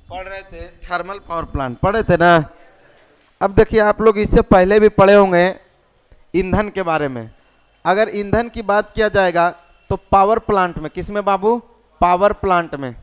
पढ़ रहे थे थर्मल पावर प्लांट पढ़े थे ना। अब देखिए आप लोग इससे पहले भी पढ़े होंगे ईंधन के बारे में। अगर ईंधन की बात किया जाएगा तो पावर प्लांट में, किसमें बाबू? पावर प्लांट में।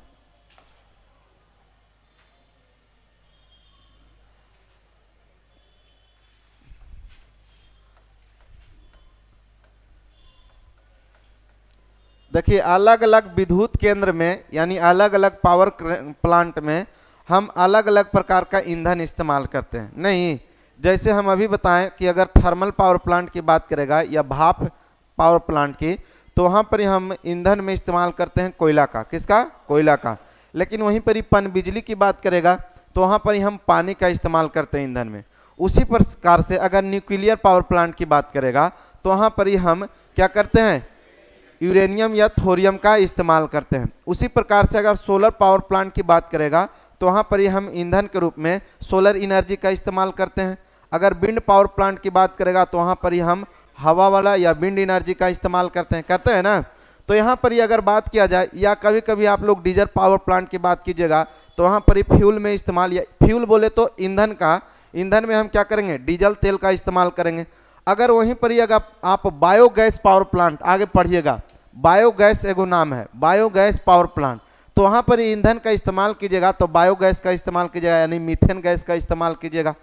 देखिए अलग अलग विद्युत केंद्र में यानी अलग अलग पावर प्लांट में हम अलग अलग प्रकार का ईंधन इस्तेमाल करते हैं। नहीं, जैसे हम अभी बताएं कि अगर थर्मल पावर प्लांट की बात करेगा या भाप पावर प्लांट की, तो वहाँ पर हम ईंधन में इस्तेमाल करते हैं कोयला का। किसका? कोयला का। लेकिन वहीं पर ही पनबिजली की बात करेगा तो वहाँ पर ही हम पानी का इस्तेमाल करते हैं ईंधन में। उसी प्रकार से अगर न्यूक्लियर पावर प्लांट की बात करेगा तो वहाँ पर ही हम क्या करते हैं? यूरेनियम या थोरियम का इस्तेमाल करते हैं। उसी प्रकार से अगर सोलर पावर प्लांट की बात करेगा तो वहाँ पर ही हम ईंधन के रूप में सोलर एनर्जी का इस्तेमाल करते हैं। अगर विंड पावर प्लांट की बात करेगा तो वहाँ पर ही हम हवा वाला या विंड एनर्जी का इस्तेमाल करते हैं ना। तो यहाँ पर ही अगर बात किया जाए या कभी कभी आप लोग डीजल पावर प्लांट की बात कीजिएगा तो वहाँ पर ही फ्यूल में इस्तेमाल, या फ्यूल बोले तो ईंधन का, ईंधन में हम क्या करेंगे? डीजल तेल का इस्तेमाल करेंगे। अगर वहीं पर ही अगर आप बायोगैस पावर प्लांट आगे पढ़िएगा, बायोगैस एगो नाम है, बायोगैस पावर प्लांट, तो वहाँ पर ईंधन का इस्तेमाल कीजिएगा तो बायोगैस का इस्तेमाल कीजिएगा यानी मीथेन गैस का इस्तेमाल कीजिएगा।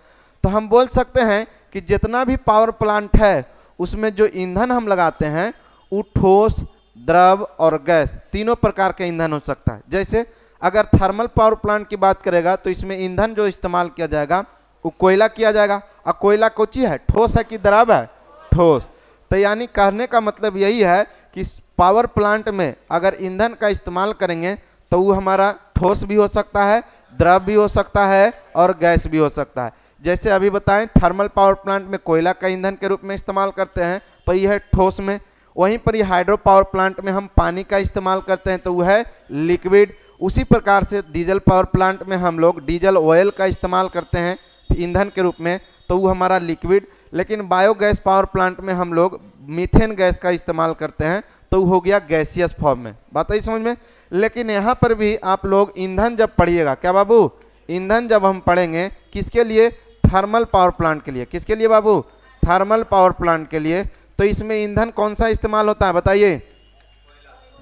तो हम बोल सकते हैं कि जितना भी पावर प्लांट है उसमें जो ईंधन हम लगाते हैं वो ठोस, द्रव और गैस तीनों प्रकार के ईंधन हो सकता है। जैसे अगर थर्मल पावर प्लांट की बात करेगा तो इसमें ईंधन जो इस्तेमाल किया जाएगा वो कोयला किया जाएगा। और कोयला कौन चीज है? ठोस है कि द्रव है? ठोस। तो यानी कहने का मतलब यही है कि पावर प्लांट में अगर ईंधन का इस्तेमाल करेंगे तो वो हमारा ठोस भी हो सकता है, द्रव भी हो सकता है और गैस भी हो सकता है। जैसे अभी बताएं थर्मल पावर प्लांट में कोयला का ईंधन के रूप में इस्तेमाल करते हैं तो यह है ठोस में। वहीं पर ये हाइड्रो पावर प्लांट में हम पानी का इस्तेमाल करते हैं तो वह है लिक्विड। उसी प्रकार से डीजल पावर प्लांट में हम लोग डीजल ऑयल का इस्तेमाल करते हैं ईंधन के रूप में तो वो हमारा लिक्विड। लेकिन बायोगैस पावर प्लांट में हम लोग मीथेन गैस का इस्तेमाल करते हैं तो वो हो गया गैसियस फॉर्म में। बात आई समझ में? लेकिन यहाँ पर भी आप लोग ईंधन जब पढ़िएगा, क्या बाबू? ईंधन जब हम पढ़ेंगे किसके लिए? थर्मल पावर प्लांट के लिए। किसके लिए बाबू? थर्मल पावर प्लांट के लिए। तो इसमें ईंधन कौन सा इस्तेमाल होता है बताइए?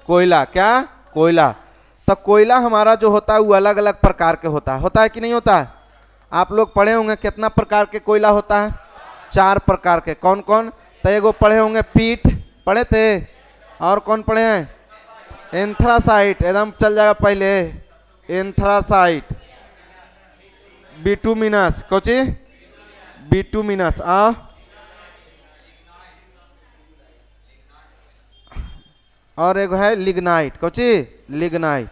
कोयला। क्या? कोयला। तो कोयला हमारा जो होता है वो अलग अलग प्रकार के होता है कि नहीं होता है? आप लोग पढ़े होंगे कितना प्रकार के कोयला होता है? 4 प्रकार के। कौन कौन? तो एगो पढ़े होंगे पीठ, पढ़े थे। और कौन पढ़े हैं? एंथ्रासाइट, एकदम चल जाएगा पहले। Anthracite, bituminous, Kochi? बिटुमिनस। और एक है लिग्नाइट, कोची? लिग्नाइट।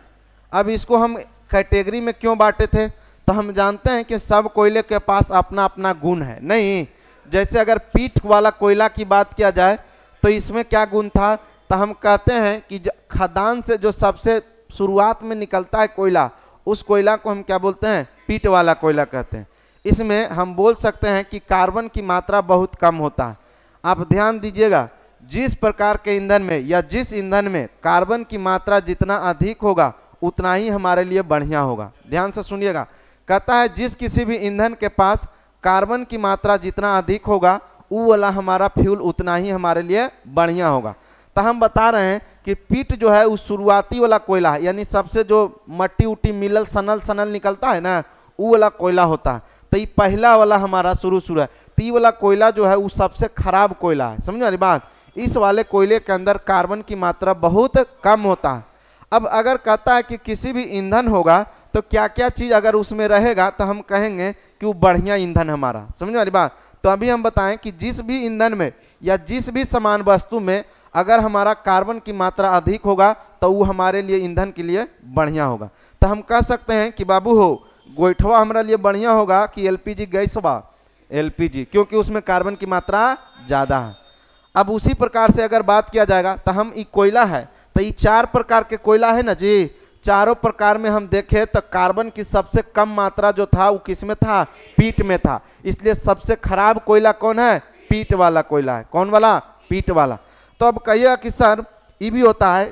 अब इसको हम कैटेगरी में क्यों बांटे थे? तो हम जानते हैं कि सब कोयले के पास अपना अपना गुण है। नहीं, जैसे अगर पीठ वाला कोयला की बात किया जाए तो इसमें क्या गुण था? तो हम कहते हैं कि खदान से जो सबसे शुरुआत में निकलता है कोयला, उस कोयला को हम क्या बोलते हैं? पीठ वाला कोयला कहते हैं। इसमें हम बोल सकते हैं कि कार्बन की मात्रा बहुत कम होता है। आप ध्यान दीजिएगा, जिस प्रकार के ईंधन में या जिस ईंधन में कार्बन की मात्रा जितना अधिक होगा उतना ही हमारे लिए बढ़िया होगा। ध्यान से सुनिएगा, कहता है जिस किसी भी ईंधन के पास कार्बन की मात्रा जितना अधिक होगा वो वाला हमारा फ्यूल उतना ही हमारे लिए बढ़िया होगा। तो हम बता रहे हैं कि पीट जो है उस शुरुआती वाला कोयला है, यानी सबसे जो मट्टी उट्टी मिलल सनल सनल निकलता है ना, वो वाला कोयला होता है। तो ये पहला वाला हमारा शुरू है। तो ये वाला कोयला जो है वो सबसे खराब कोयला है। समझ वाली बात? इस वाले कोयले के अंदर कार्बन की मात्रा बहुत कम होता है। अब अगर कहता है कि किसी भी ईंधन होगा तो क्या क्या चीज अगर उसमें रहेगा तो हम कहेंगे कि वो बढ़िया ईंधन हमारा। समझ वाली बात? तो अभी हम बताएं कि जिस भी ईंधन में या जिस भी समान वस्तु में अगर हमारा कार्बन की मात्रा अधिक होगा तो वो हमारे लिए ईंधन के लिए बढ़िया होगा। तो हम कह सकते हैं कि बाबू हो गोइठवा हमारे लिए बढ़िया होगा कि एलपीजी गैसवा? एलपीजी, क्योंकि उसमें कार्बन की मात्रा ज्यादा है। अब उसी प्रकार से अगर बात किया जाएगा तो हम ये कोयला है तो ये 4 प्रकार के कोयला है ना जी। चारों प्रकार में हम देखें तो कार्बन की सबसे कम मात्रा जो था वो किस में था? पीठ में था। इसलिए सबसे खराब कोयला कौन है? पीठ वाला कोयला है। कौन वाला? पीठ वाला। तो अब कहिएगा कि सर ये भी होता है,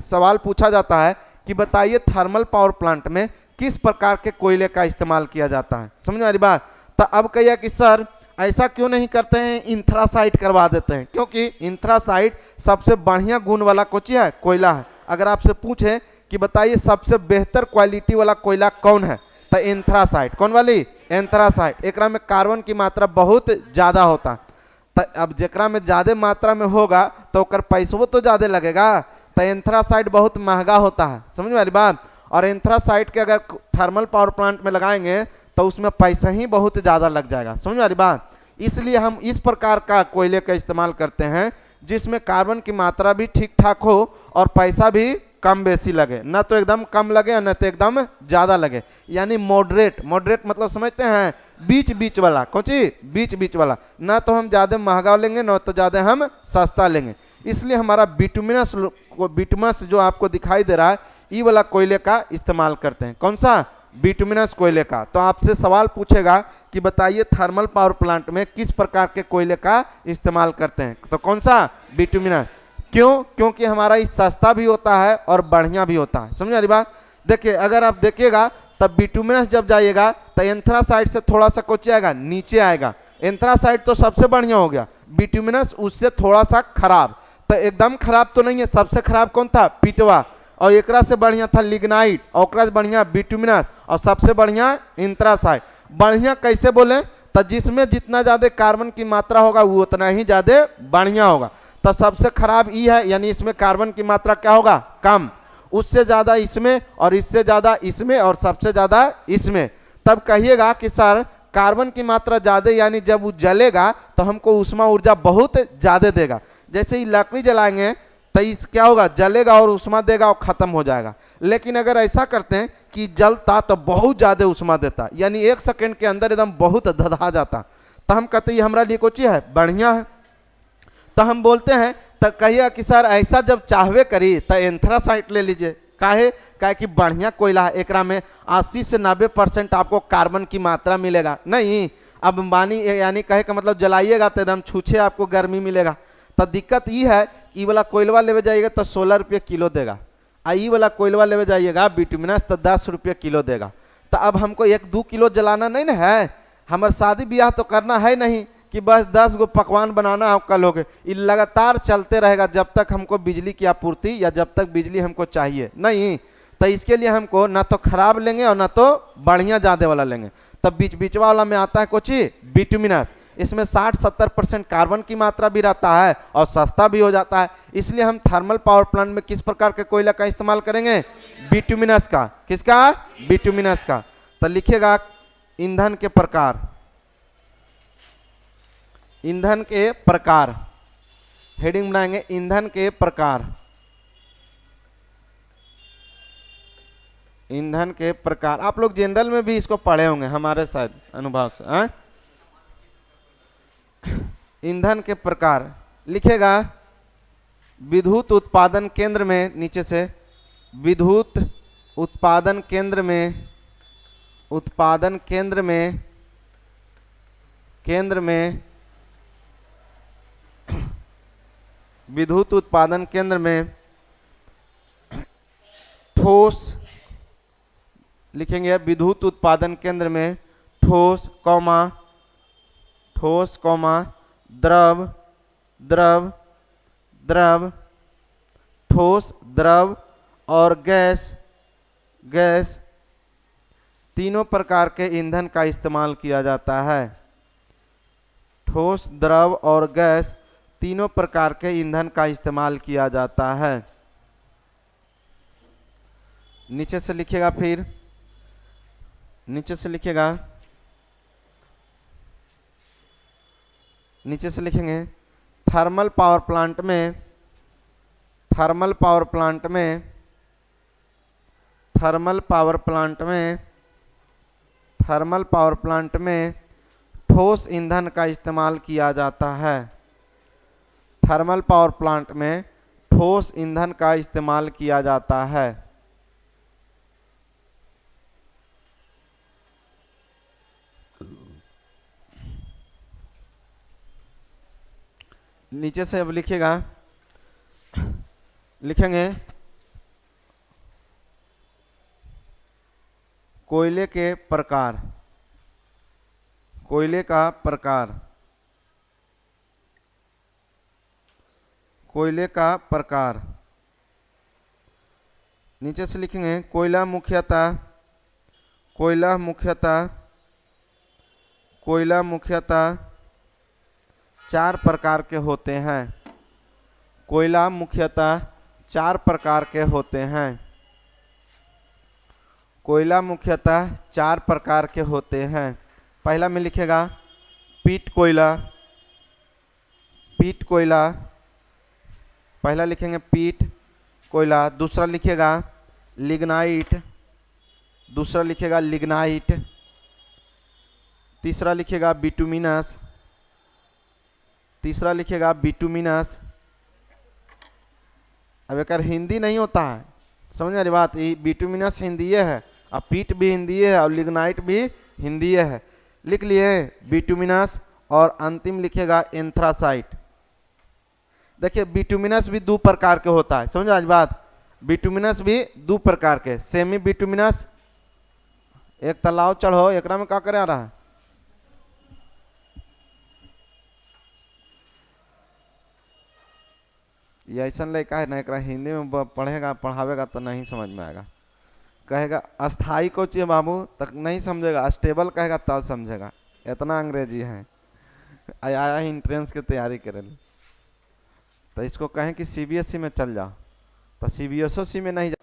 सवाल पूछा जाता है कि बताइए थर्मल पावर प्लांट में किस प्रकार के कोयले का इस्तेमाल किया जाता है। समझ में आ रही बात। तो अब कहिए कि सर ऐसा क्यों नहीं करते हैं, इंथ्रासाइट करवा देते हैं, क्योंकि इंथ्रासाइट सबसे बढ़िया गुण वाला कोची है, कोयला है। अगर आपसे पूछे कि बताइए सबसे बेहतर क्वालिटी वाला कोयला कौन है, तो एंथ्रासाइट। कौन वाली, एंथ्रासाइट। एकरा में कार्बन की मात्रा बहुत ज्यादा होता है। तो अब जेकरा में ज्यादा मात्रा में होगा तो ओकर पैसों तो ज्यादा लगेगा। तो एंथ्रासाइट बहुत महंगा होता है। समझ में आ रही बात। और एंथ्रासाइट के अगर थर्मल पावर प्लांट में लगाएंगे तो उसमें पैसा ही बहुत ज्यादा लग जाएगा। समझ में आ रही बात। इसलिए हम इस प्रकार का कोयले का इस्तेमाल करते हैं जिसमें कार्बन की मात्रा भी ठीक ठाक हो और पैसा भी कम बेसी लगे, न तो एकदम कम लगे न तो एकदम ज्यादा लगे, यानी मॉडरेट। मॉडरेट मतलब समझते हैं, बीच बीच वाला। कौन सी, बीच बीच वाला। ना तो हम ज्यादा महंगा लेंगे न तो ज्यादा हम सस्ता लेंगे। इसलिए हमारा बिटुमिनस जो आपको दिखाई दे रहा है, ये वाला कोयले का इस्तेमाल करते हैं। कौन सा, बिटुमिनस कोयले का। तो आपसे सवाल पूछेगा कि बताइए थर्मल पावर प्लांट में किस प्रकार के कोयले का इस्तेमाल करते हैं, तो कौन सा, बिटुमिनस। क्यों, क्योंकि हमारा ये सस्ता भी होता है और बढ़िया भी होता है। समझ आ रही बात। देखिए अगर आप देखिएगा तब बिटुमिनस जब जाइएगा तो एंथ्रासाइट से थोड़ा सा कुछ आएगा, नीचे आएगा। एंथ्रासाइट तो सबसे बढ़िया हो गया, बिटुमिनस उससे थोड़ा सा खराब। तो एकदम खराब तो नहीं है, सबसे खराब कौन था, पिटवा। और एकरा से बढ़िया था लिग्नाइट, और ओकरा से बढ़िया बिटुमिनस, और सबसे बढ़िया एंथ्रासाइट। बढ़िया कैसे बोले, तो जिसमें जितना ज्यादा कार्बन की मात्रा होगा वो उतना ही ज्यादा बढ़िया होगा। तो सबसे खराब ये है, यानी इसमें कार्बन की मात्रा क्या होगा, कम। उससे ज्यादा इसमें, और इससे ज्यादा इसमें, और सबसे ज्यादा इसमें। तब कहिएगा कि सर कार्बन की मात्रा ज्यादा, यानी जब वो जलेगा तो हमको ऊष्मा ऊर्जा बहुत ज्यादा देगा। जैसे ही लकड़ी जलाएंगे तो इस क्या होगा, जलेगा और ऊष्मा देगा और खत्म हो जाएगा। लेकिन अगर ऐसा करते हैं कि जलता तो बहुत ज्यादा ऊष्मा देता, यानी 1 सेकंड के अंदर एकदम बहुत धधा जाता। तो हम कहते हैं हमारा लिए कुछ है, बढ़िया है। तो हम बोलते हैं, तो कहिए कि सर ऐसा जब चाहवे करी तो एंथ्रासाइट ले लीजिए। काहे कि बढ़िया कोयला है, एकरा में 80 से 90% आपको कार्बन की मात्रा मिलेगा। नहीं अब मानी, यानी कहे का मतलब जलाइएगा तो एकदम छूछे आपको गर्मी मिलेगा। तो दिक्कत ये है कि ये वाला कोयलवा लेवे जाइएगा तो 16 रुपये किलो देगा, और ये वाला कोयलवा लेवे जाइएगा बिटुमिनस तो 10 रुपये किलो देगा। तो अब हमको 1-2 किलो जलाना नहीं ना है, हमारे शादी ब्याह तो करना है नहीं कि बस 10 गो पकवान बनाना है कल हो गए। ये लगातार चलते रहेगा जब तक हमको बिजली की आपूर्ति, या जब तक बिजली हमको चाहिए नहीं। तो इसके लिए हमको ना तो खराब लेंगे और ना तो बढ़िया ज्यादा वाला लेंगे। तब बीच बीचवा वाला में आता है कुछ बिटुमिनस। इसमें 60-70% कार्बन की मात्रा भी रहता है और सस्ता भी हो जाता है। इसलिए हम थर्मल पावर प्लांट में किस प्रकार के कोयला का इस्तेमाल करेंगे, बिटुमिनस का। किसका, बिटुमिनस का। तो लिखिएगा ईंधन के प्रकार, ईंधन के प्रकार, हेडिंग बनाएंगे ईंधन के प्रकार। ईंधन के प्रकार आप लोग जनरल में भी इसको पढ़े होंगे हमारे शायद अनुभव से। ईंधन के प्रकार लिखेगा विद्युत उत्पादन केंद्र में, नीचे से विद्युत उत्पादन केंद्र में, उत्पादन केंद्र में, केंद्र में विद्युत उत्पादन केंद्र में ठोस, लिखेंगे विद्युत उत्पादन केंद्र में ठोस कौमा, ठोस कौमा द्रव, द्रव, द्रव, ठोस, द्रव और गैस, गैस, तीनों प्रकार के ईंधन का इस्तेमाल किया जाता है। ठोस, द्रव और गैस तीनों प्रकार के ईंधन का इस्तेमाल किया जाता है। नीचे से लिखिएगा, फिर नीचे से लिखिएगा, नीचे से लिखेंगे थर्मल पावर प्लांट में, थर्मल पावर प्लांट में, थर्मल पावर प्लांट में, थर्मल पावर प्लांट में ठोस ईंधन का इस्तेमाल किया जाता है। थर्मल पावर प्लांट में ठोस ईंधन का इस्तेमाल किया जाता है। नीचे से अब लिखिएगा, लिखेंगे कोयले के प्रकार, कोयले का प्रकार, कोयले का प्रकार। नीचे से लिखेंगे कोयला मुख्यतः, कोयला मुख्यतः, कोयला मुख्यतः 4 प्रकार के होते हैं। कोयला मुख्यतः 4 प्रकार के होते हैं। कोयला मुख्यतः 4 प्रकार के होते हैं। पहला में लिखेगा पीट कोयला, पीट कोयला, पहला लिखेंगे पीट कोयला। दूसरा लिखेगा लिग्नाइट, दूसरा लिखेगा लिग्नाइट। तीसरा लिखेगा बिटुमिनस, तीसरा लिखेगा बिटुमिनस। अब एक हिंदी नहीं होता है, समझ रही बात, ये बिटुमिनस हिंदी है, अब पीट भी हिंदी है और लिग्नाइट भी हिंदी है। लिख लिए बिटुमिनस और अंतिम लिखेगा एंथ्रासाइट। देखिए बिटुमिनस भी 2 प्रकार के होता है, समझ आज बात, बिटुमिनस भी 2 प्रकार के। सेमी बिटुमिनस, एक तालाब चढ़ो एकरा में का करे आ रहा है, ये ऐसा लड़का है ना, एक हिंदी में पढ़ेगा पढ़ावेगा तो नहीं समझ में आएगा। कहेगा अस्थाई को चाहिए बाबू तक नहीं समझेगा, स्टेबल कहेगा तब समझेगा। इतना अंग्रेजी है, आया इंट्रेंस की तैयारी करे, तो इसको कहें कि सीबीएसई में चल जाओ, तो सीबीएसई में नहीं